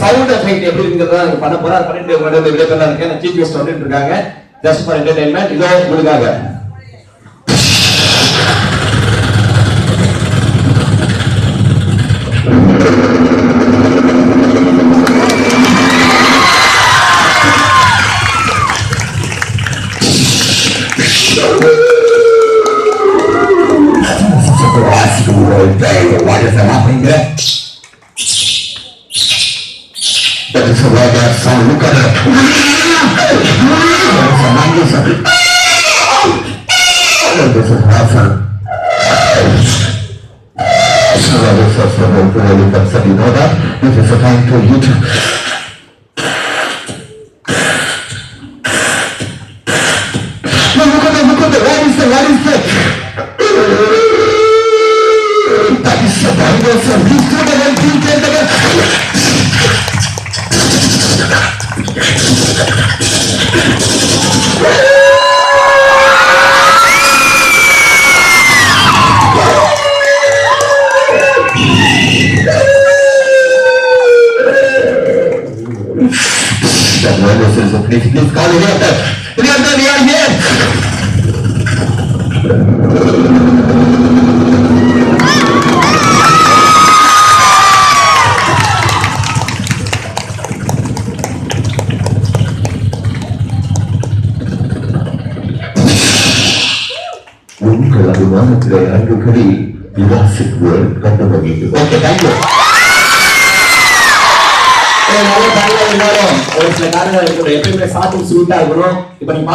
Sound effect எப்படி இருக்குறதா நான் பண்ண போறேன். பண்ணிட்டு உங்ககிட்ட விளையாடலாம் இருக்கேன். சீஃப் கெஸ்ட் வந்துட்டு இருக்காங்க. Just for entertainment. இதோ உங்களுக்காக. Why does that happen there? That is a right that sound. Look at it. That's a nice sound. This is awesome. So that is also really concept. You know that? This is a time for you to look at it. What is that? That is so awesome. Please put it in. Please take it. That one is so please call it out. We are here. உங்கள் அபிமானத்திலே அன்புகளை விவாசிக்குவோம் கண்டு மகிழ்வு. Okay, thank you. ஒரு சில காரணங்கள் எப்பயுமே சாப்பிட்டு ஸ்வீட்டா இருக்கணும். இப்ப நீங்க